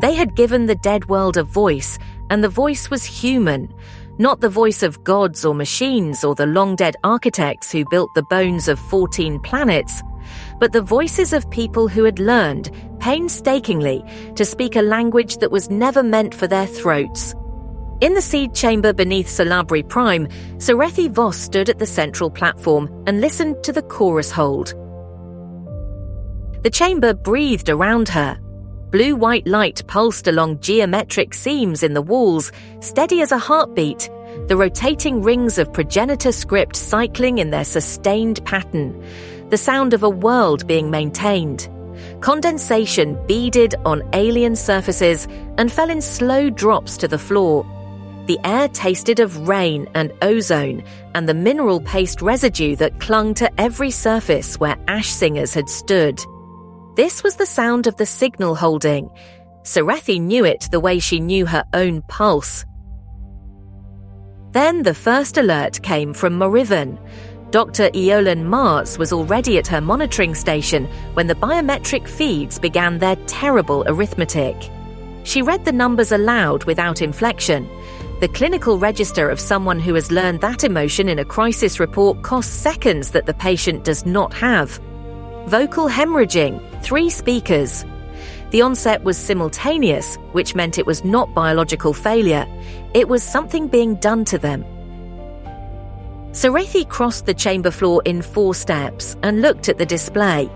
They had given the dead world a voice, and the voice was human, not the voice of gods or machines or the long-dead architects who built the bones of 14 planets, but the voices of people who had learned, painstakingly, to speak a language that was never meant for their throats. In the seed chamber beneath Solabri Prime, Serethi Voss stood at the central platform and listened to the chorus hold. The chamber breathed around her. Blue-white light pulsed along geometric seams in the walls, steady as a heartbeat, the rotating rings of progenitor script cycling in their sustained pattern, the sound of a world being maintained. Condensation beaded on alien surfaces and fell in slow drops to the floor. The air tasted of rain and ozone and the mineral paste residue that clung to every surface where ash singers had stood. This was the sound of the signal holding. Serethi knew it the way she knew her own pulse. Then the first alert came from Moriven. Dr. Eolan Mars was already at her monitoring station when the biometric feeds began their terrible arithmetic. She read the numbers aloud without inflection. The clinical register of someone who has learned that emotion in a crisis report costs seconds that the patient does not have. Vocal hemorrhaging, 3 speakers. The onset was simultaneous, which meant it was not biological failure. It was something being done to them. Serethi crossed the chamber floor in 4 steps and looked at the display.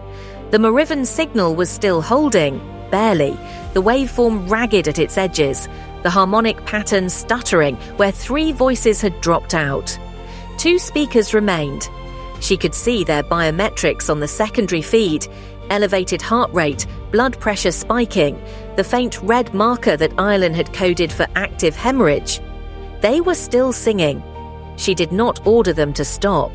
The Moriven signal was still holding, barely, the waveform ragged at its edges, the harmonic pattern stuttering where 3 voices had dropped out. 2 speakers remained. She could see their biometrics on the secondary feed, elevated heart rate, blood pressure spiking, the faint red marker that Ireland had coded for active hemorrhage. They were still singing. She did not order them to stop.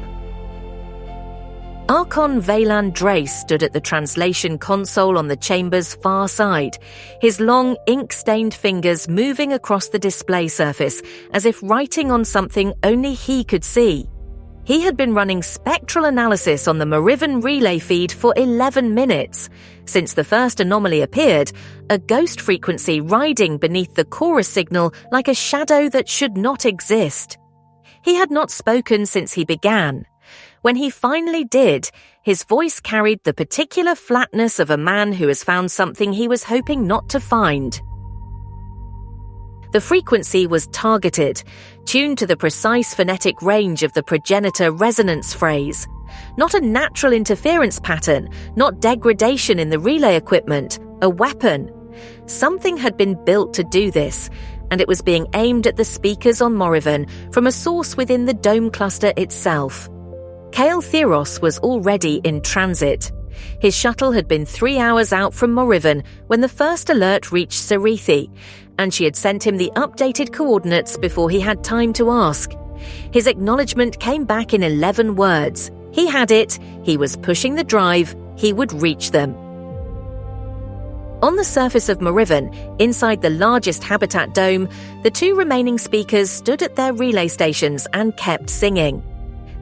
Archon Valan Drace stood at the translation console on the chamber's far side, his long, ink-stained fingers moving across the display surface as if writing on something only he could see. He had been running spectral analysis on the Moriven relay feed for 11 minutes. Since the first anomaly appeared, a ghost frequency riding beneath the chorus signal like a shadow that should not exist. He had not spoken since he began. When he finally did, his voice carried the particular flatness of a man who has found something he was hoping not to find. The frequency was targeted, tuned to the precise phonetic range of the progenitor resonance phrase. Not a natural interference pattern, not degradation in the relay equipment, a weapon. Something had been built to do this, and it was being aimed at the speakers on Moriven from a source within the dome cluster itself. Callanthe was already in transit. His shuttle had been 3 hours out from Moriven when the first alert reached Serethi, and she had sent him the updated coordinates before he had time to ask. His acknowledgement came back in 11 words. He had it, he was pushing the drive, he would reach them. On the surface of Moriven, inside the largest habitat dome, the 2 remaining speakers stood at their relay stations and kept singing.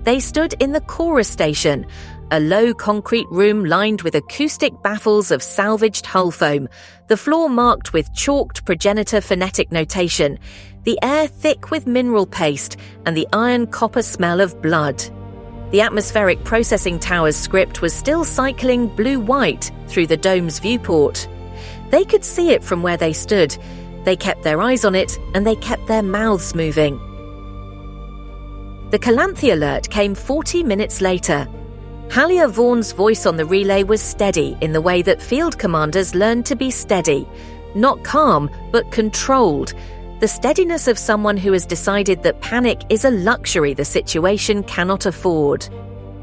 They stood in the chorus station, a low concrete room lined with acoustic baffles of salvaged hull foam, the floor marked with chalked progenitor phonetic notation, the air thick with mineral paste and the iron-copper smell of blood. The atmospheric processing tower's script was still cycling blue-white through the dome's viewport. They could see it from where they stood. They kept their eyes on it, and they kept their mouths moving. The Callanthe alert came 40 minutes later. Halia Vaughan's voice on the relay was steady in the way that field commanders learn to be steady. Not calm, but controlled. The steadiness of someone who has decided that panic is a luxury the situation cannot afford.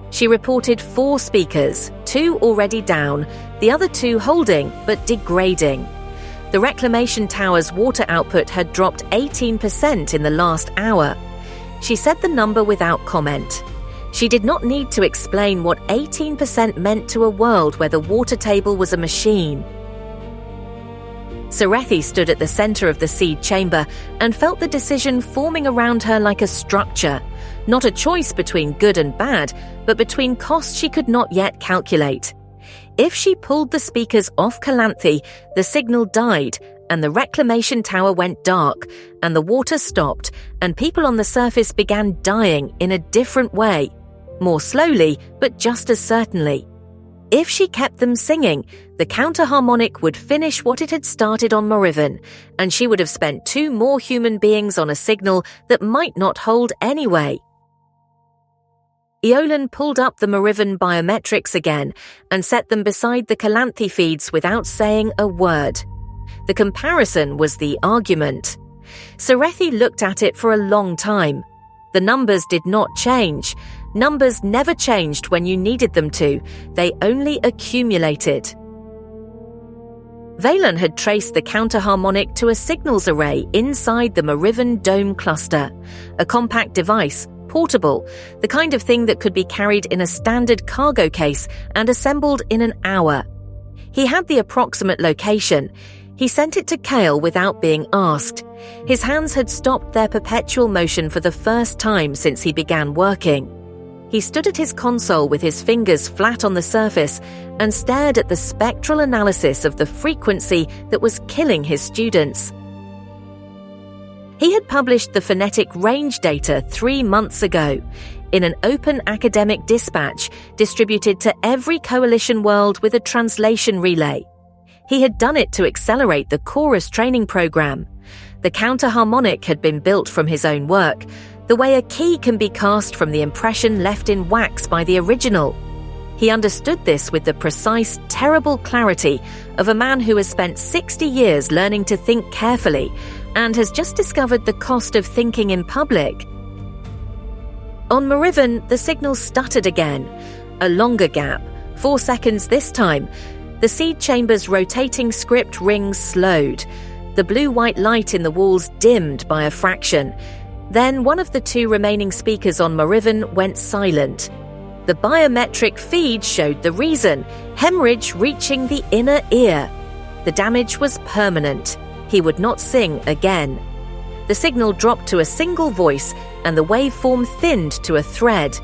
She reported 4 speakers, 2 already down, the other 2 holding but degrading. The reclamation tower's water output had dropped 18% in the last hour. She said the number without comment. She did not need to explain what 18% meant to a world where the water table was a machine. Serethi stood at the center of the seed chamber and felt the decision forming around her like a structure, not a choice between good and bad, but between costs she could not yet calculate. If she pulled the speakers off Callanthe, the signal died and the reclamation tower went dark, and the water stopped, and people on the surface began dying in a different way, more slowly, but just as certainly. If she kept them singing, the counter-harmonic would finish what it had started on Moriven, and she would have spent 2 more human beings on a signal that might not hold anyway. Eolan pulled up the Moriven biometrics again and set them beside the Callanthe feeds without saying a word. The comparison was the argument. Serethi looked at it for a long time. The numbers did not change. Numbers never changed when you needed them to. They only accumulated. Valan had traced the counter-harmonic to a signals array inside the Moriven dome cluster, a compact device, portable, the kind of thing that could be carried in a standard cargo case and assembled in an hour. He had the approximate location. He sent it to Kale without being asked. His hands had stopped their perpetual motion for the first time since he began working. He stood at his console with his fingers flat on the surface and stared at the spectral analysis of the frequency that was killing his students. He had published the phonetic range data 3 months ago in an open academic dispatch distributed to every coalition world with a translation relay. He had done it to accelerate the chorus training program. The counter-harmonic had been built from his own work, the way a key can be cast from the impression left in wax by the original. He understood this with the precise, terrible clarity of a man who has spent 60 years learning to think carefully and has just discovered the cost of thinking in public. On Moriven, the signal stuttered again. A longer gap, 4 seconds this time. The seed chamber's rotating script rings slowed. The blue-white light in the walls dimmed by a fraction. Then one of the 2 remaining speakers on Moriven went silent. The biometric feed showed the reason: hemorrhage reaching the inner ear. The damage was permanent. He would not sing again. The signal dropped to a single voice, and the waveform thinned to a thread.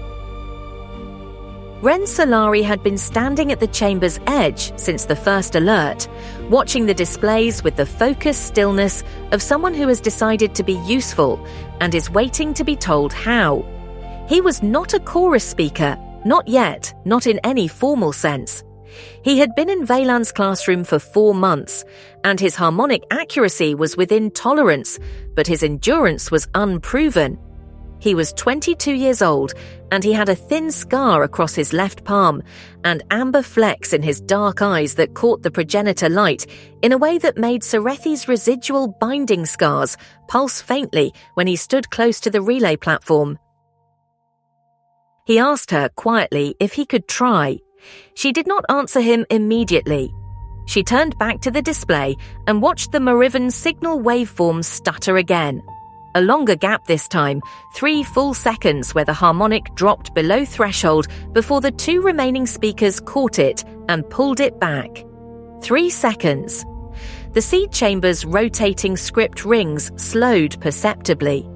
Ren Solari had been standing at the chamber's edge since the first alert, watching the displays with the focused stillness of someone who has decided to be useful and is waiting to be told how. He was not a chorus speaker, not yet, not in any formal sense. He had been in Valan's classroom for 4 months, and his harmonic accuracy was within tolerance, but his endurance was unproven. He was 22 years old, and he had a thin scar across his left palm and amber flecks in his dark eyes that caught the progenitor light in a way that made Serethi's residual binding scars pulse faintly when he stood close to the relay platform. He asked her quietly if he could try. She did not answer him immediately. She turned back to the display and watched the Moriven signal waveform stutter again. A longer gap this time, 3 full seconds where the harmonic dropped below threshold before the 2 remaining speakers caught it and pulled it back. 3 seconds. The seed chamber's rotating script rings slowed perceptibly.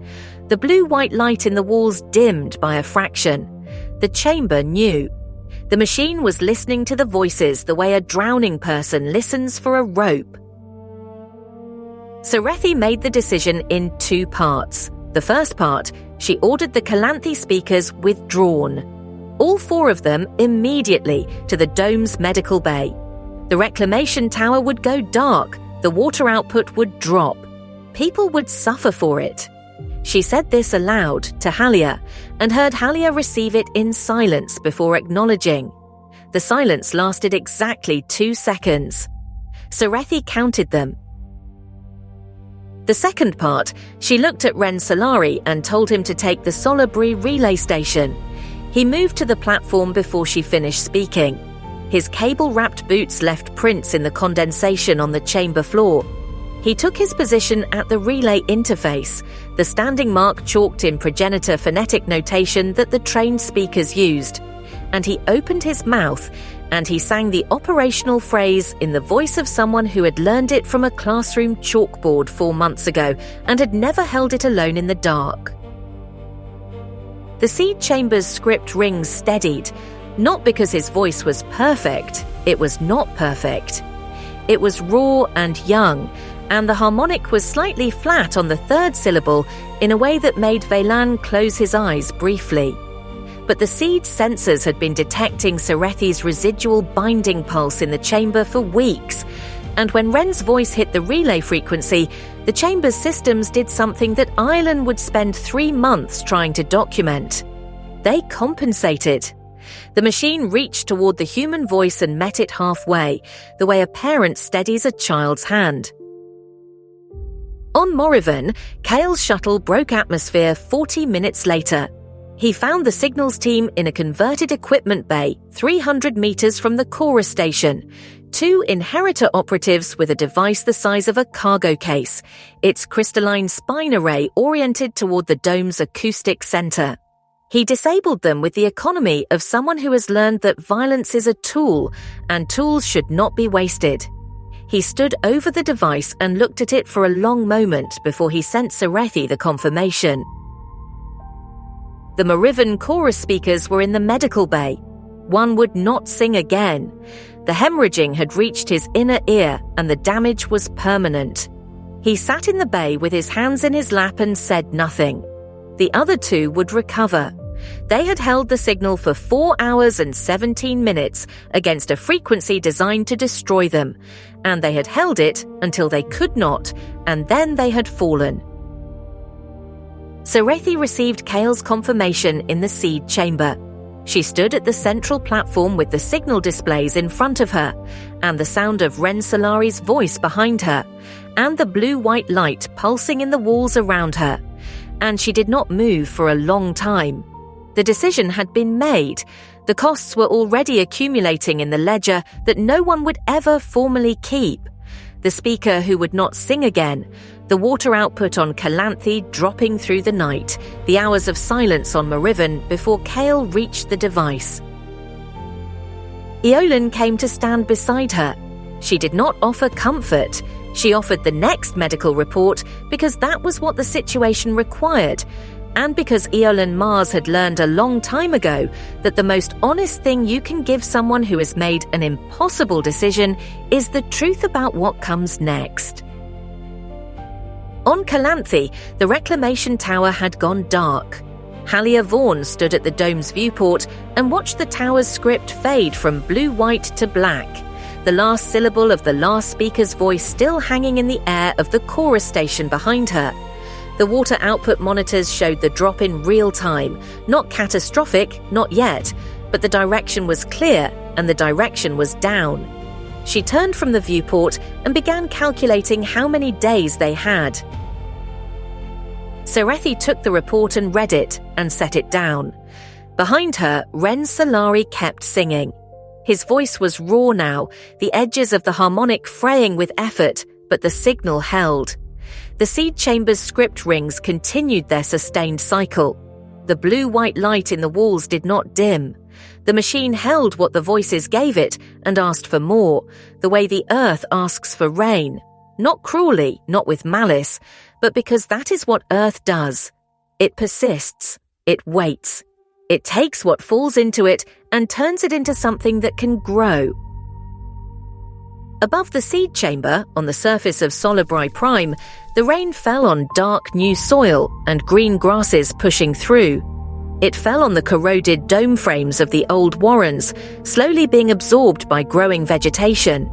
The blue-white light in the walls dimmed by a fraction. The chamber knew. The machine was listening to the voices the way a drowning person listens for a rope. Serethi made the decision in 2 parts. The first part, she ordered the Callanthe speakers withdrawn. All 4 of them immediately to the dome's medical bay. The reclamation tower would go dark, the water output would drop. People would suffer for it. She said this aloud to Halia, and heard Halia receive it in silence before acknowledging. The silence lasted exactly 2 seconds. Serethi counted them. The second part, she looked at Ren Solari and told him to take the Solabri relay station. He moved to the platform before she finished speaking. His cable-wrapped boots left prints in the condensation on the chamber floor. He took his position at the relay interface, the standing mark chalked in progenitor phonetic notation that the trained speakers used. And he opened his mouth, and he sang the operational phrase in the voice of someone who had learned it from a classroom chalkboard 4 months ago and had never held it alone in the dark. The seed chamber's script rings steadied, not because his voice was perfect. It was not perfect. It was raw and young, and the harmonic was slightly flat on the third syllable in a way that made Valan close his eyes briefly. But the seed's sensors had been detecting Serethi's residual binding pulse in the chamber for weeks, and when Ren's voice hit the relay frequency, the chamber's systems did something that Ireland would spend 3 months trying to document. They compensated. The machine reached toward the human voice and met it halfway, the way a parent steadies a child's hand. On Moriven, Kale's shuttle broke atmosphere 40 minutes later. He found the signals team in a converted equipment bay 300 meters from the Cora station. 2 inheritor operatives with a device the size of a cargo case, its crystalline spine array oriented toward the dome's acoustic center. He disabled them with the economy of someone who has learned that violence is a tool, and tools should not be wasted. He stood over the device and looked at it for a long moment before he sent Serethi the confirmation. The Moriven chorus speakers were in the medical bay. One would not sing again. The hemorrhaging had reached his inner ear and the damage was permanent. He sat in the bay with his hands in his lap and said nothing. The other 2 would recover. They had held the signal for 4 hours and 17 minutes against a frequency designed to destroy them, and they had held it until they could not, and then they had fallen. Serethi received Kale's confirmation in the seed chamber. She stood at the central platform with the signal displays in front of her, and the sound of Ren Solari's voice behind her, and the blue-white light pulsing in the walls around her. And she did not move for a long time. The decision had been made. The costs were already accumulating in the ledger that no one would ever formally keep. The speaker who would not sing again, the water output on Callanthe dropping through the night, the hours of silence on Moriven before Kale reached the device. Eolin came to stand beside her. She did not offer comfort. She offered the next medical report because that was what the situation required, and because Eolin Mars had learned a long time ago that the most honest thing you can give someone who has made an impossible decision is the truth about what comes next. On Callanthe, the reclamation tower had gone dark. Halia Vaughan stood at the dome's viewport and watched the tower's script fade from blue-white to black, the last syllable of the last speaker's voice still hanging in the air of the chorus station behind her. The water output monitors showed the drop in real time, not catastrophic, not yet, but the direction was clear and the direction was down. She turned from the viewport and began calculating how many days they had. Serethi took the report and read it and set it down. Behind her, Ren Solari kept singing. His voice was raw now, the edges of the harmonic fraying with effort, but the signal held. The seed chamber's script rings continued their sustained cycle. The blue-white light in the walls did not dim. The machine held what the voices gave it and asked for more, the way the earth asks for rain. Not cruelly, not with malice, but because that is what earth does. It persists. It waits. It takes what falls into it and turns it into something that can grow. Above the seed chamber, on the surface of Solabri Prime, the rain fell on dark new soil and green grasses pushing through. It fell on the corroded dome frames of the old warrens, slowly being absorbed by growing vegetation.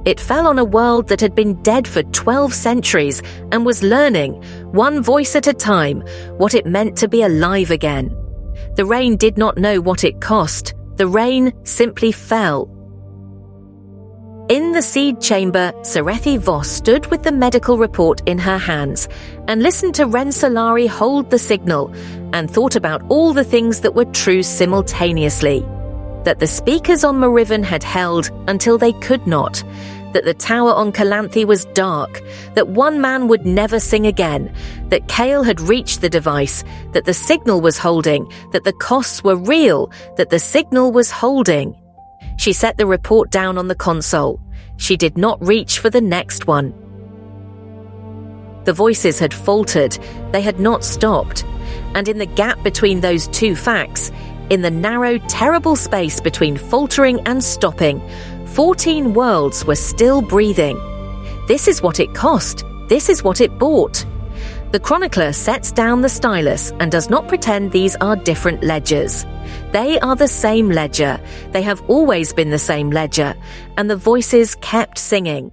It fell on a world that had been dead for 12 centuries and was learning, one voice at a time, what it meant to be alive again. The rain did not know what it cost. The rain simply fell. In the seed chamber, Serethi Voss stood with the medical report in her hands and listened to Ren Solari hold the signal and thought about all the things that were true simultaneously. That the speakers on Moriven had held until they could not, that the tower on Callanthe was dark, that one man would never sing again, that Kale had reached the device, that the signal was holding, that the costs were real, that the signal was holding. She set the report down on the console. She did not reach for the next one. The voices had faltered. They had not stopped. And in the gap between those two facts, in the narrow, terrible space between faltering and stopping, 14 worlds were still breathing. This is what it cost. This is what it bought. The chronicler sets down the stylus and does not pretend these are different ledgers. They are the same ledger. They have always been the same ledger, and the voices kept singing.